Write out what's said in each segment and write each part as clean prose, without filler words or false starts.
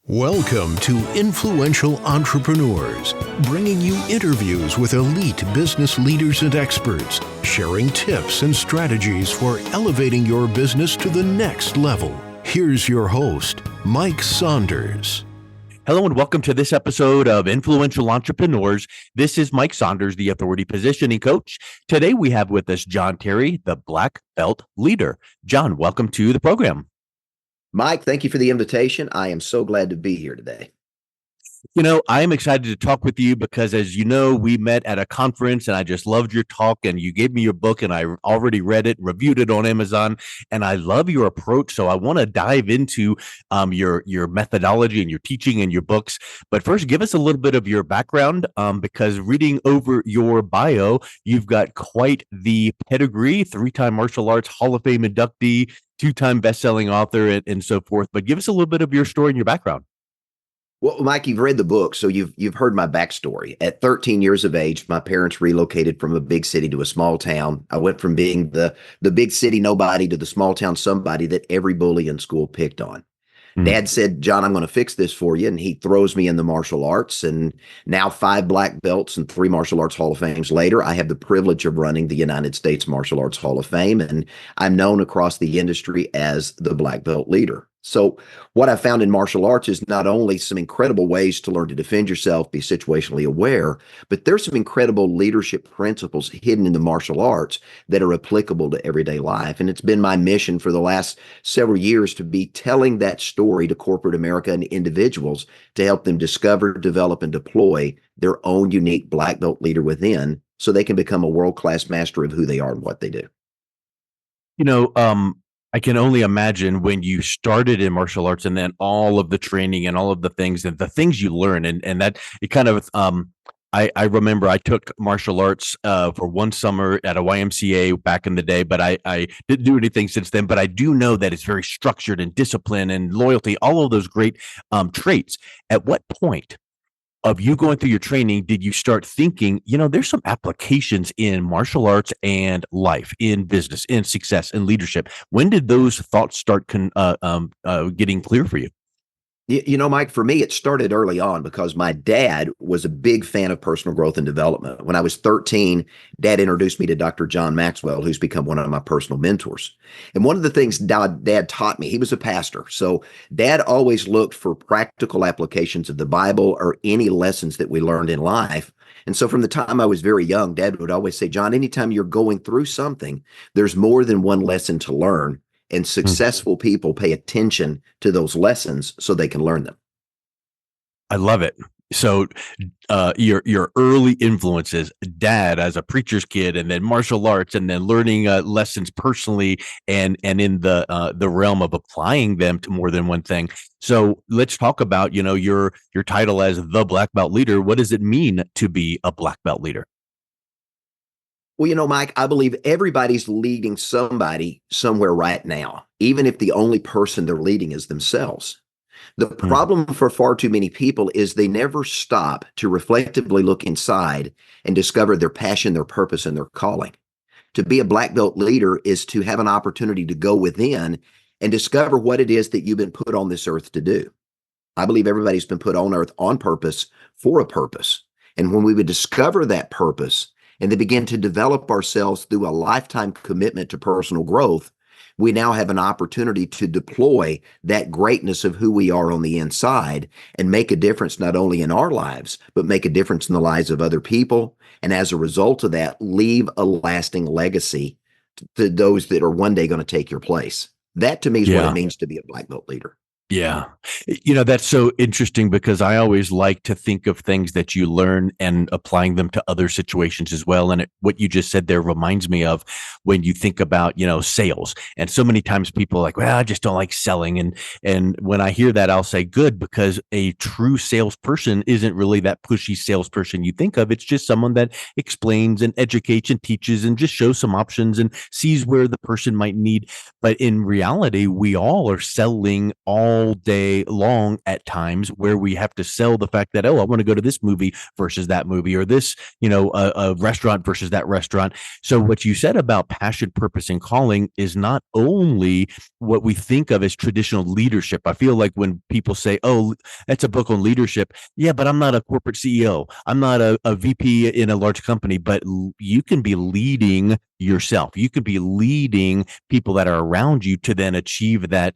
Welcome to Influential Entrepreneurs, bringing you interviews with elite business leaders and experts, sharing tips and strategies for elevating your business to the next level. Here's your host, Mike Saunders. Hello and welcome to this episode of Influential Entrepreneurs. This is Mike Saunders, the Authority Positioning Coach. Today we have with us John Terry, the Black Belt Leader. John, welcome to the program. Mike, thank you for the invitation. I am so glad to be here today. You know, I'm excited to talk with you because, as you know, we met at a conference and I just loved your talk and you gave me your book and I already read it, reviewed it on Amazon, and I love your approach. So I want to dive into your methodology and your teaching and your books. But first, give us a little bit of your background because reading over your bio, you've got quite the pedigree, 3-time martial arts Hall of Fame inductee, 2-time best-selling author, and so forth. But give us a little bit of your story and your background. Well, Mike, you've read the book, so you've heard my backstory. At 13 years of age, my parents relocated from a big city to a small town. I went from being the big city nobody to the small town somebody that every bully in school picked on. Dad said, John, I'm going to fix this for you. And he throws me in the martial arts. And now 5 black belts and 3 martial arts Hall of Fames later, I have the privilege of running the United States Martial Arts Hall of Fame. And I'm known across the industry as the Black Belt Leader. So what I found in martial arts is not only some incredible ways to learn to defend yourself, be situationally aware, but there's some incredible leadership principles hidden in the martial arts that are applicable to everyday life. And it's been my mission for the last several years to be telling that story to corporate America and individuals to help them discover, develop, and deploy their own unique black belt leader within so they can become a world-class master of who they are and what they do. You know, I can only imagine when you started in martial arts and then all of the training and all of the things and the things you learn and that it kind of I remember I took martial arts for one summer at a YMCA back in the day, but I didn't do anything since then. But I do know that it's very structured and discipline and loyalty, all of those great traits. At what point of you going through your training did you start thinking, you know, there's some applications in martial arts and life, in business, in success, and leadership? When did those thoughts start getting clear for you? You know, Mike, for me, it started early on because my dad was a big fan of personal growth and development. When I was 13, Dad introduced me to Dr. John Maxwell, who's become one of my personal mentors. And one of the things Dad taught me, he was a pastor. So Dad always looked for practical applications of the Bible or any lessons that we learned in life. And so from the time I was very young, Dad would always say, John, anytime you're going through something, there's more than one lesson to learn. And successful people pay attention to those lessons so they can learn them. I love it. So your early influences, Dad as a preacher's kid, and then martial arts, and then learning lessons personally and in the realm of applying them to more than one thing. So let's talk about, you know, your title as the Black Belt Leader. What does it mean to be a Black Belt Leader? Well, you know, Mike, I believe everybody's leading somebody somewhere right now, even if the only person they're leading is themselves. The problem for far too many people is they never stop to reflectively look inside and discover their passion, their purpose, and their calling. To be a black belt leader is to have an opportunity to go within and discover what it is that you've been put on this earth to do. I believe everybody's been put on earth on purpose for a purpose. And when we would discover that purpose, and they begin to develop ourselves through a lifetime commitment to personal growth, we now have an opportunity to deploy that greatness of who we are on the inside and make a difference not only in our lives, but make a difference in the lives of other people. And as a result of that, leave a lasting legacy to those that are one day going to take your place. That to me is what it means to be a black belt leader. Yeah. You know, that's so interesting because I always like to think of things that you learn and applying them to other situations as well. And what you just said there reminds me of when you think about, you know, sales. And so many times people are like, well, I just don't like selling. And when I hear that, I'll say good, because a true salesperson isn't really that pushy salesperson you think of. It's just someone that explains and educates and teaches and just shows some options and sees where the person might need. But in reality, we all are selling all all day long at times where we have to sell the fact that, oh, I want to go to this movie versus that movie, or this, a restaurant versus that restaurant. So what you said about passion, purpose, and calling is not only what we think of as traditional leadership. I feel like when people say, oh, that's a book on leadership. Yeah, but I'm not a corporate CEO. I'm not a VP in a large company, but you can be leading yourself. You could be leading people that are around you to then achieve that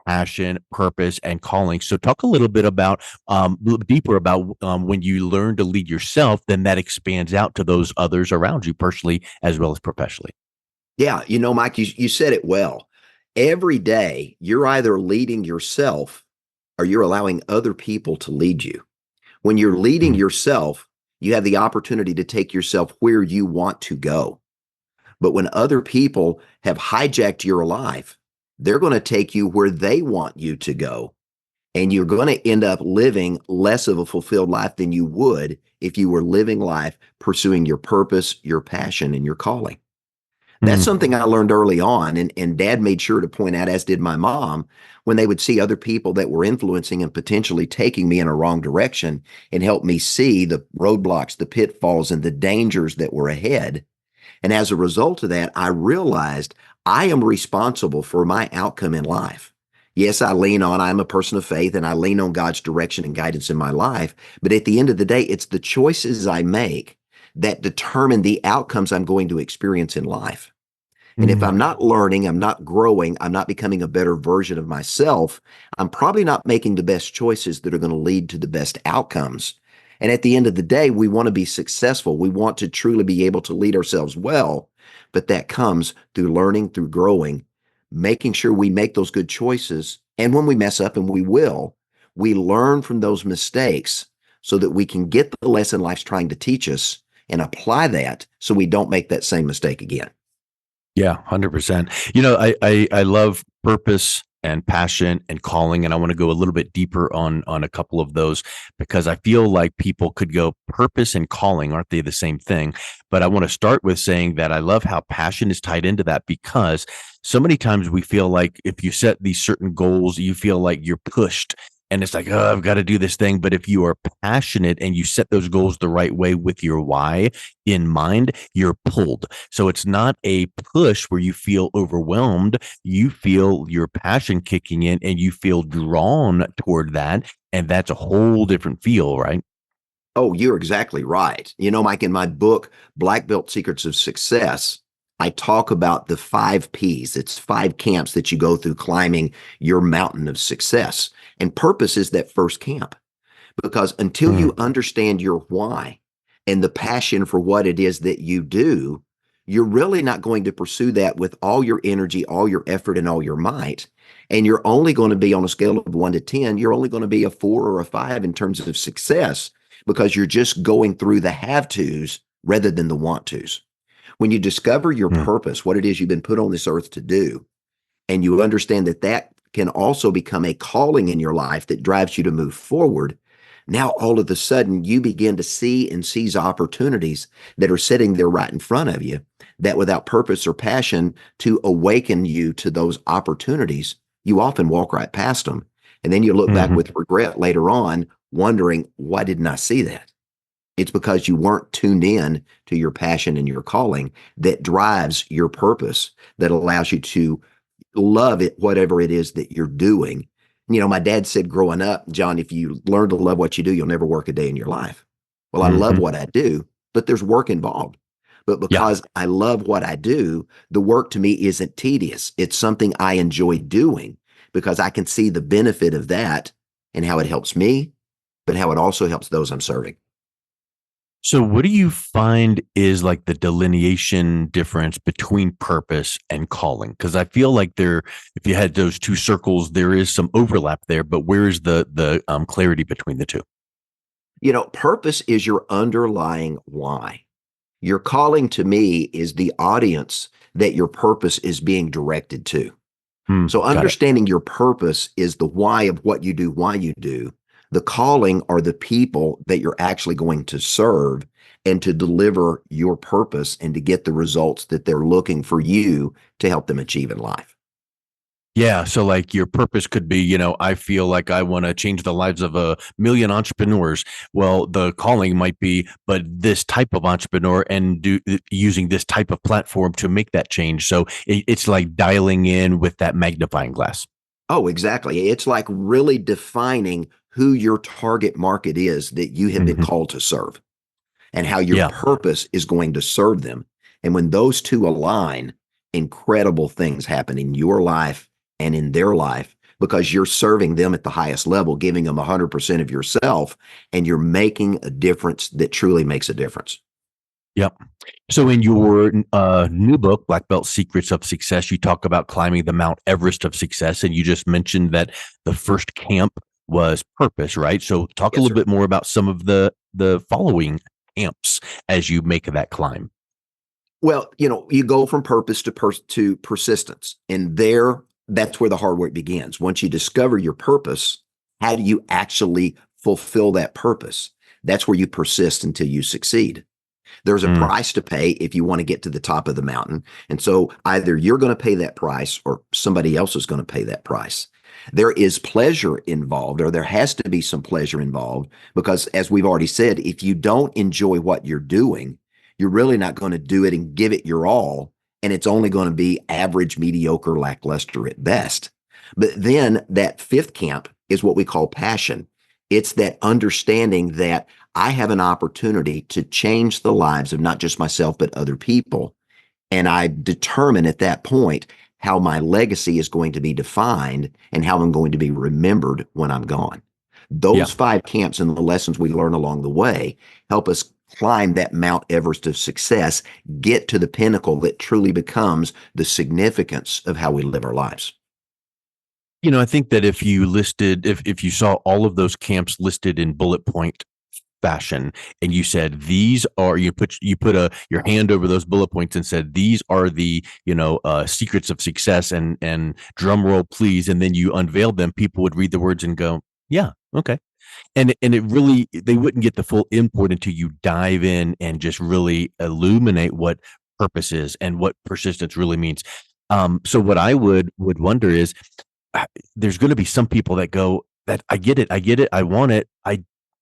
passion, purpose, and calling. So talk a little bit about, a little deeper about when you learn to lead yourself, then that expands out to those others around you personally as well as professionally. Yeah, Mike, you said it well. Every day, you're either leading yourself or you're allowing other people to lead you. When you're leading yourself, you have the opportunity to take yourself where you want to go. But when other people have hijacked your life, they're going to take you where they want you to go. And you're going to end up living less of a fulfilled life than you would if you were living life pursuing your purpose, your passion, and your calling. That's something I learned early on. And Dad made sure to point out, as did my mom, when they would see other people that were influencing and potentially taking me in a wrong direction, and help me see the roadblocks, the pitfalls, and the dangers that were ahead. And as a result of that, I realized I am responsible for my outcome in life. Yes, I'm a person of faith, and I lean on God's direction and guidance in my life. But at the end of the day, it's the choices I make that determine the outcomes I'm going to experience in life. And if I'm not learning, I'm not growing, I'm not becoming a better version of myself, I'm probably not making the best choices that are going to lead to the best outcomes. And at the end of the day, we want to be successful. We want to truly be able to lead ourselves well, but that comes through learning, through growing, making sure we make those good choices. And when we mess up, and we will, we learn from those mistakes so that we can get the lesson life's trying to teach us and apply that so we don't make that same mistake again. Yeah, 100%. I love purpose and passion and calling, and I want to go a little bit deeper on a couple of those, because I feel like people could go purpose and calling, aren't they the same thing? But I want to start with saying that I love how passion is tied into that, because so many times we feel like if you set these certain goals, you feel like you're pushed. And it's like, oh, I've got to do this thing. But if you are passionate and you set those goals the right way with your why in mind, you're pulled. So it's not a push where you feel overwhelmed. You feel your passion kicking in and you feel drawn toward that. And that's a whole different feel, right? Oh, you're exactly right. Mike, in my book, Black Belt Secrets of Success, I talk about the 5 Ps. It's 5 camps that you go through climbing your mountain of success. And purpose is that first camp, because until you understand your why and the passion for what it is that you do, you're really not going to pursue that with all your energy, all your effort, and all your might. And you're only going to be, on a scale of 1 to 10, you're only going to be a 4 or a 5 in terms of success, because you're just going through the have-tos rather than the want-tos. When you discover your purpose, what it is you've been put on this earth to do, and you understand that that can also become a calling in your life that drives you to move forward, now all of a sudden you begin to see and seize opportunities that are sitting there right in front of you, that without purpose or passion to awaken you to those opportunities, you often walk right past them. And then you look back with regret later on, wondering, why didn't I see that? It's because you weren't tuned in to your passion and your calling that drives your purpose, that allows you to love it, whatever it is that you're doing. My dad said growing up, John, if you learn to love what you do, you'll never work a day in your life. Well, I love what I do, but there's work involved. But because I love what I do, the work to me isn't tedious. It's something I enjoy doing, because I can see the benefit of that and how it helps me, but how it also helps those I'm serving. So what do you find is like the delineation difference between purpose and calling? Because I feel like if you had those 2 circles, there is some overlap there, but where is the clarity between the 2? Purpose is your underlying why. Your calling, to me, is the audience that your purpose is being directed to. So understanding your purpose is the why of what you do, why you do. The calling are the people that you're actually going to serve and to deliver your purpose and to get the results that they're looking for you to help them achieve in life. Yeah. So like your purpose could be, I feel like I want to change the lives of a million entrepreneurs. Well, the calling might be, but this type of entrepreneur and using this type of platform to make that change. So it's like dialing in with that magnifying glass. Oh, exactly. It's like really defining who your target market is that you have been Mhm. called to serve and how your Yeah. purpose is going to serve them. And when those two align, incredible things happen in your life and in their life because you're serving them at the highest level, giving them 100% of yourself, and you're making a difference that truly makes a difference. Yep. So in your new book, Black Belt Secrets of Success, you talk about climbing the Mount Everest of success, and you just mentioned that the first camp was purpose, right? So talk a Yes, little sir. bit more about some of the following camps as you make that climb. Well, you go from purpose to persistence, and that's where the hard work begins. Once you discover your purpose, how do you actually fulfill that purpose? That's where you persist until you succeed. There's a Mm, price to pay if you want to get to the top of the mountain. And so either you're going to pay that price or somebody else is going to pay that price. There is pleasure involved, or there has to be some pleasure involved, because as we've already said, if you don't enjoy what you're doing, you're really not going to do it and give it your all. And it's only going to be average, mediocre, lackluster at best. But then that fifth camp is what we call passion. It's that understanding that I have an opportunity to change the lives of not just myself, but other people. And I determine at that point how my legacy is going to be defined and how I'm going to be remembered when I'm gone. yeah. Those five camps and the lessons we learn along the way help us climb that Mount Everest of success, get to the pinnacle that truly becomes the significance of how we live our lives. I think that if you saw all of those camps listed in bullet point fashion and you said these are you put your hand over those bullet points and said these are the secrets of success and drum roll please, and then you unveiled them, people would read the words and go, yeah, okay. And it really, they wouldn't get the full import until you dive in and just really illuminate what purpose is and what persistence really means. So what I would wonder is, there's going to be some people that go, that I get it, I want it,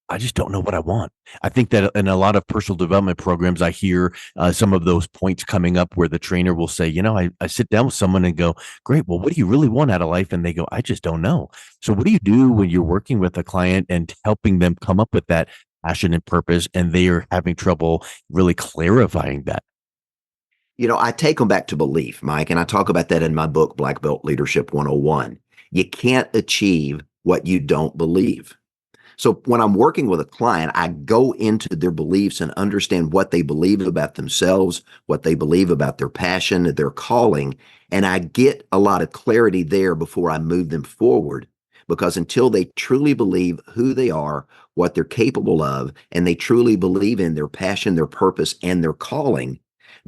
I just don't know what I want. I think that in a lot of personal development programs, I hear some of those points coming up where the trainer will say, I sit down with someone and go, great, well, what do you really want out of life? And they go, I just don't know. So what do you do when you're working with a client and helping them come up with that passion and purpose, and they are having trouble really clarifying that? I take them back to belief, Mike, and I talk about that in my book, Black Belt Leadership 101. You can't achieve what you don't believe. So when I'm working with a client, I go into their beliefs and understand what they believe about themselves, what they believe about their passion, their calling, and I get a lot of clarity there before I move them forward. Because until they truly believe who they are, what they're capable of, and they truly believe in their passion, their purpose, and their calling,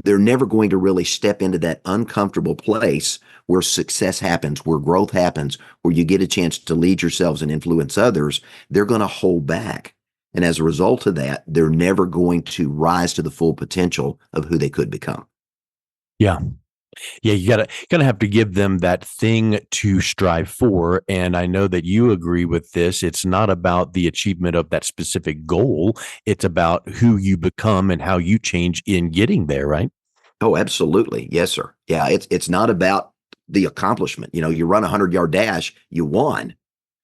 they're never going to really step into that uncomfortable place where success happens, where growth happens, where you get a chance to lead yourselves and influence others. They're going to hold back. And as a result of that, they're never going to rise to the full potential of who they could become. Yeah. Yeah, you gotta have to give them that thing to strive for. And I know that you agree with this. It's not about the achievement of that specific goal. It's about who you become and how you change in getting there, right? Oh, absolutely. Yes, sir. Yeah, it's not about the accomplishment. You run a 100-yard dash, you won,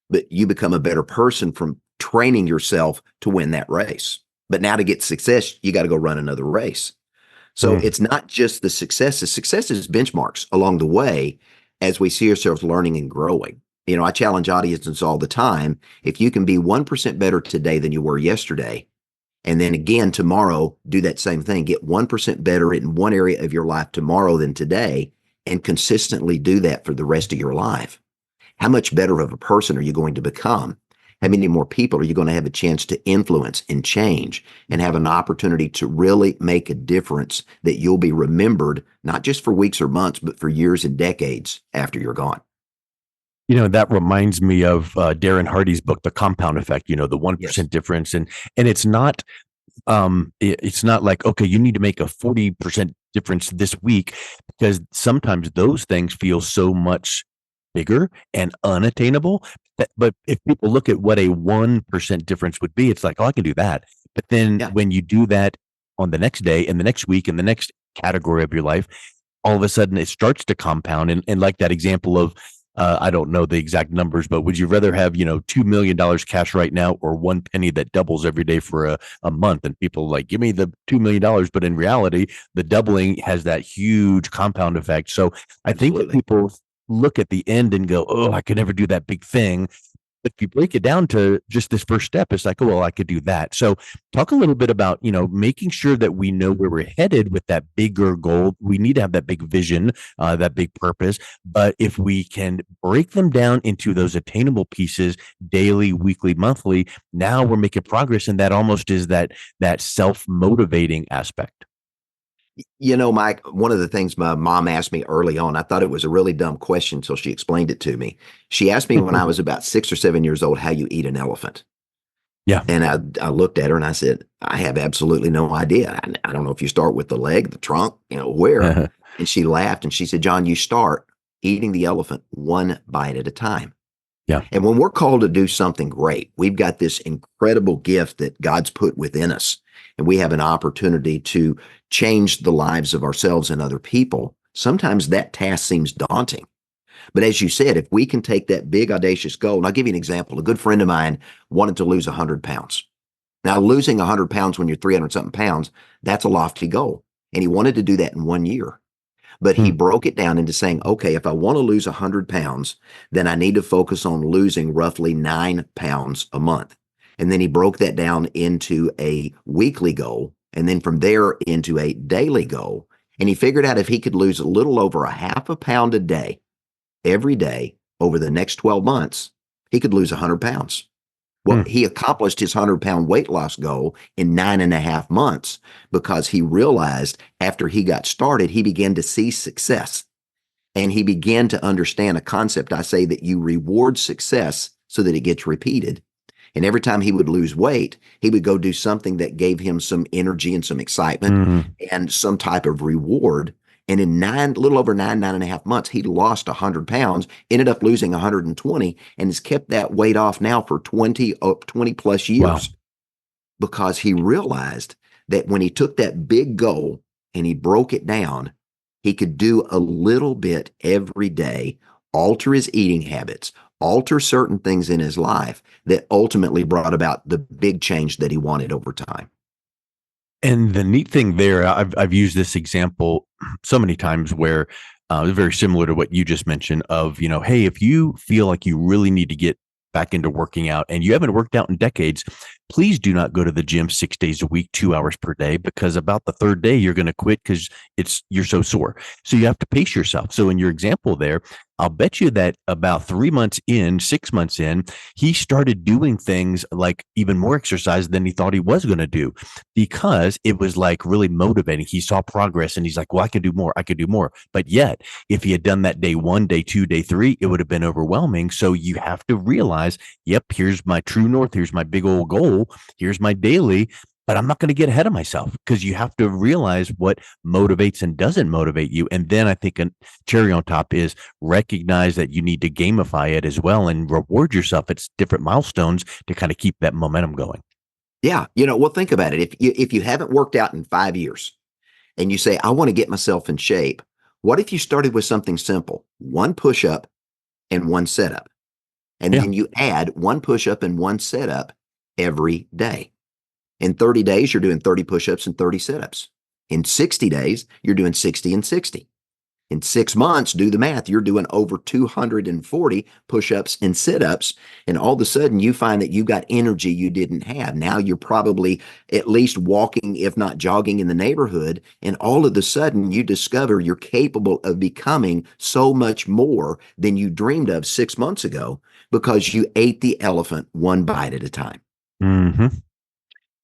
but you become a better person from training yourself to win that race. But now to get success, you got to go run another race. So Mm. it's not just the successes. Success is benchmarks along the way as we see ourselves learning and growing. I challenge audiences all the time. If you can be 1% better today than you were yesterday, and then again tomorrow, do that same thing, get 1% better in one area of your life tomorrow than today, and consistently do that for the rest of your life. How much better of a person are you going to become? How many more people are you going to have a chance to influence and change and have an opportunity to really make a difference that you'll be remembered, not just for weeks or months, but for years and decades after you're gone? That reminds me of Darren Hardy's book, The Compound Effect, the Yes. 1% difference. And it's not like, okay, you need to make a 40% difference this week, because sometimes those things feel so much bigger and unattainable. But if people look at what a 1% difference would be, it's like, oh, I can do that. But then Yeah. when you do that on the next day and the next week and the next category of your life, all of a sudden it starts to compound. And like that example of, I don't know the exact numbers, but would you rather have, $2 million cash right now or one penny that doubles every day for a month? And people like, give me the $2 million. But in reality, the doubling has that huge compound effect. So I think that Absolutely. people look at the end and go, oh, I could never do that big thing. But if you break it down to just this first step, it's like, oh, well, I could do that. So talk a little bit about, making sure that we know where we're headed with that bigger goal. We need to have that big vision, that big purpose. But if we can break them down into those attainable pieces, daily, weekly, monthly, now we're making progress. And that almost is that self-motivating aspect. Mike, one of the things my mom asked me early on, I thought it was a really dumb question until she explained it to me. She asked me when I was about 6 or 7 years old, how you eat an elephant. Yeah. And I looked at her and I said, I have absolutely no idea. I don't know if you start with the leg, the trunk, where. And she laughed and she said, John, you start eating the elephant one bite at a time. Yeah. And when we're called to do something great, we've got this incredible gift that God's put within us. And we have an opportunity to change the lives of ourselves and other people. Sometimes that task seems daunting. But as you said, if we can take that big, audacious goal, and I'll give you an example. A good friend of mine wanted to lose 100 pounds. Now, losing 100 pounds when you're 300 something pounds, that's a lofty goal. And he wanted to do that in 1 year. But he broke it down into saying, okay, if I want to lose 100 pounds, then I need to focus on losing roughly 9 pounds a month. And then he broke that down into a weekly goal, and then from there into a daily goal. And he figured out if he could lose a little over a half a pound a day, every day, over the next 12 months, he could lose 100 pounds. Well, he accomplished his 100-pound weight loss goal in 9.5 months because he realized after he got started, he began to see success. And he began to understand a concept. I say that you reward success so that it gets repeated. And every time he would lose weight, he would go do something that gave him some energy and some excitement and some type of reward. And in little over 9.5 months, he lost 100 pounds, ended up losing 120, and has kept that weight off now for 20 plus years. Wow. Because he realized that when he took that big goal and he broke it down, he could do a little bit every day, alter his eating habits, alter certain things in his life that ultimately brought about the big change that he wanted over time. And the neat thing there, I've used this example so many times where very similar to what you just mentioned of, hey, if you feel like you really need to get back into working out and you haven't worked out in decades, please do not go to the gym 6 days a week, 2 hours per day, because about the third day you're going to quit because you're so sore. So you have to pace yourself. So in your example there, I'll bet you that about 3 months in, 6 months in, he started doing things like even more exercise than he thought he was going to do because it was like really motivating. He saw progress and he's like, well, I could do more. I could do more. But yet, if he had done that day 1, day 2, day 3, it would have been overwhelming. So you have to realize, yep, here's my true north. Here's my big old goal. Here's my daily. But I'm not going to get ahead of myself because you have to realize what motivates and doesn't motivate you. And then I think a cherry on top is recognize that you need to gamify it as well and reward yourself at different milestones to kind of keep that momentum going. Yeah. Well, think about it. If you haven't worked out in 5 years and you say, I want to get myself in shape, what if you started with something simple, 1 push-up and 1 setup? And then you add 1 push-up and 1 setup every day. In 30 days, you're doing 30 push-ups and 30 sit-ups. In 60 days, you're doing 60 and 60. In 6 months, do the math, you're doing over 240 push-ups and sit-ups. And all of a sudden, you find that you got energy you didn't have. Now you're probably at least walking, if not jogging in the neighborhood. And all of a sudden, you discover you're capable of becoming so much more than you dreamed of 6 months ago because you ate the elephant 1 bite at a time. Mm-hmm.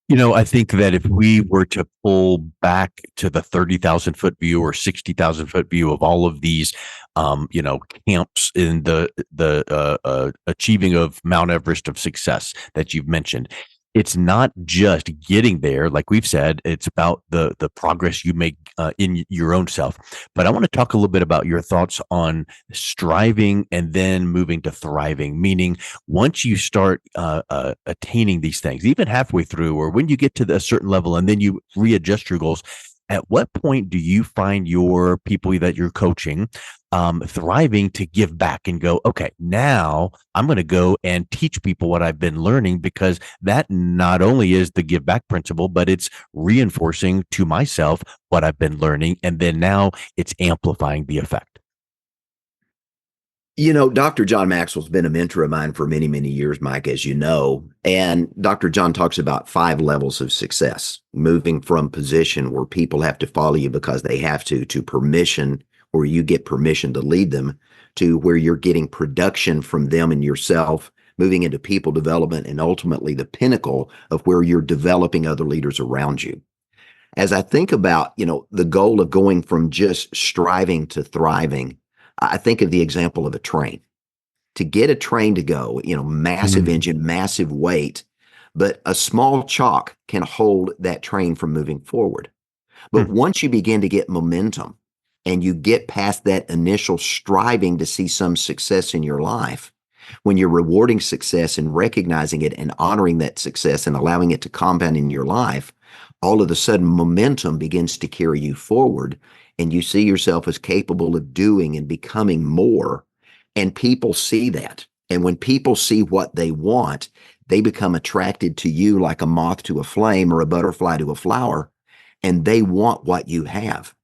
I think that if we were to pull back to the 30,000 foot view or 60,000 foot view of all of these, camps in the achieving of Mount Everest of success that you've mentioned, it's not just getting there, like we've said, it's about the progress you make in your own self. But I want to talk a little bit about your thoughts on striving and then moving to thriving, meaning once you start attaining these things, even halfway through, or when you get to a certain level and then you readjust your goals, at what point do you find your people that you're coaching thriving to give back and go, okay, now I'm going to go and teach people what I've been learning, because that not only is the give back principle, but it's reinforcing to myself what I've been learning. And then now it's amplifying the effect. Dr. John Maxwell's been a mentor of mine for many, many years, Mike, as you know. And Dr. John talks about 5 levels of success, moving from position where people have to follow you because they have to permission, where you get permission to lead them, to where you're getting production from them and yourself, moving into people development, and ultimately the pinnacle of where you're developing other leaders around you. As I think about, the goal of going from just striving to thriving, I think of the example of a train. To get a train to go, massive engine, massive weight, but a small chalk can hold that train from moving forward. But once you begin to get momentum and you get past that initial striving to see some success in your life, when you're rewarding success and recognizing it and honoring that success and allowing it to compound in your life, all of a sudden momentum begins to carry you forward. And you see yourself as capable of doing and becoming more. And people see that. And when people see what they want, they become attracted to you like a moth to a flame or a butterfly to a flower. And they want what you have.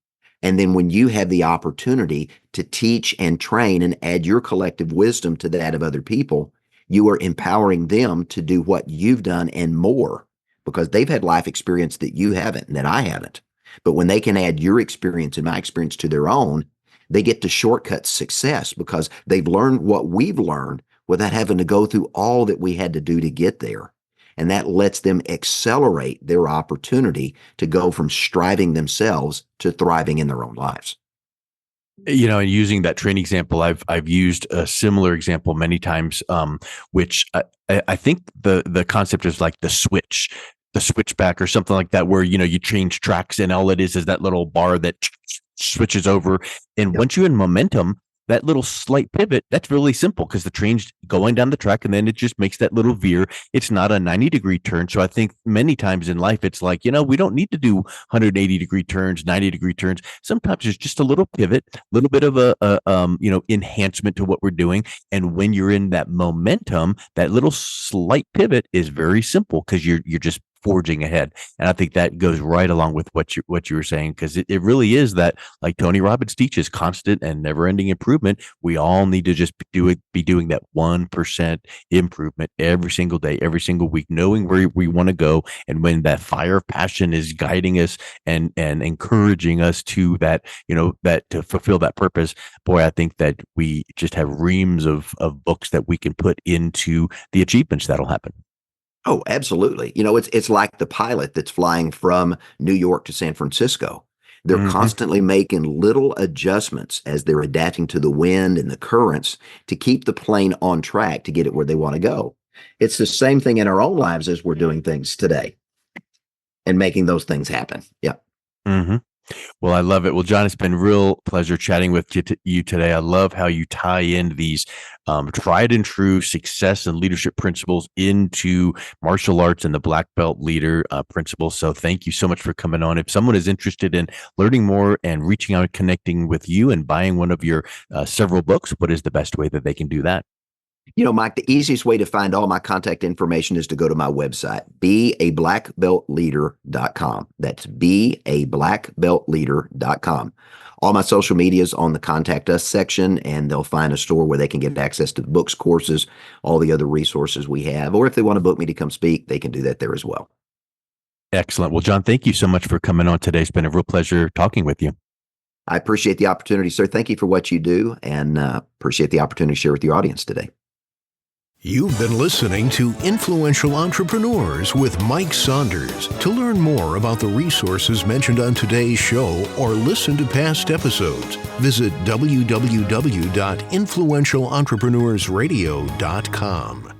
And then when you have the opportunity to teach and train and add your collective wisdom to that of other people, you are empowering them to do what you've done and more, because they've had life experience that you haven't and that I haven't. But when they can add your experience and my experience to their own, they get to shortcut success because they've learned what we've learned without having to go through all that we had to do to get there. And that lets them accelerate their opportunity to go from striving themselves to thriving in their own lives. And using that training example, I've used a similar example many times, which I think the concept is like the switchback or something like that, where, you change tracks and all it is that little bar that switches over. And once you're in momentum, that little slight pivot, that's really simple because the train's going down the track and then it just makes that little veer. It's not a 90-degree turn. So I think many times in life, it's like, we don't need to do 180-degree turns, 90-degree turns. Sometimes it's just a little pivot, a little bit of a enhancement to what we're doing. And when you're in that momentum, that little slight pivot is very simple because you're just forging ahead. And I think that goes right along with what you were saying, because it really is that, like Tony Robbins teaches, constant and never-ending improvement. We all need to just be doing that 1% improvement every single day, every single week, knowing where we want to go. And when that fire of passion is guiding us and encouraging us to that, that to fulfill that purpose, boy, I think that we just have reams of books that we can put into the achievements that'll happen. Oh, absolutely. It's like the pilot that's flying from New York to San Francisco. They're constantly making little adjustments as they're adapting to the wind and the currents to keep the plane on track to get it where they want to go. It's the same thing in our own lives as we're doing things today and making those things happen. Yeah. Well, I love it. Well, John, it's been a real pleasure chatting with you today. I love how you tie in these tried and true success and leadership principles into martial arts and the black belt leader principles. So thank you so much for coming on. If someone is interested in learning more and reaching out and connecting with you and buying one of your several books, what is the best way that they can do that? Mike, the easiest way to find all my contact information is to go to my website, beablackbeltleader.com. That's beablackbeltleader.com. All my social media is on the Contact Us section, and they'll find a store where they can get access to the books, courses, all the other resources we have. Or if they want to book me to come speak, they can do that there as well. Excellent. Well, John, thank you so much for coming on today. It's been a real pleasure talking with you. I appreciate the opportunity, sir. Thank you for what you do, and appreciate the opportunity to share with your audience today. You've been listening to Influential Entrepreneurs with Mike Saunders. To learn more about the resources mentioned on today's show or listen to past episodes, visit www.influentialentrepreneursradio.com.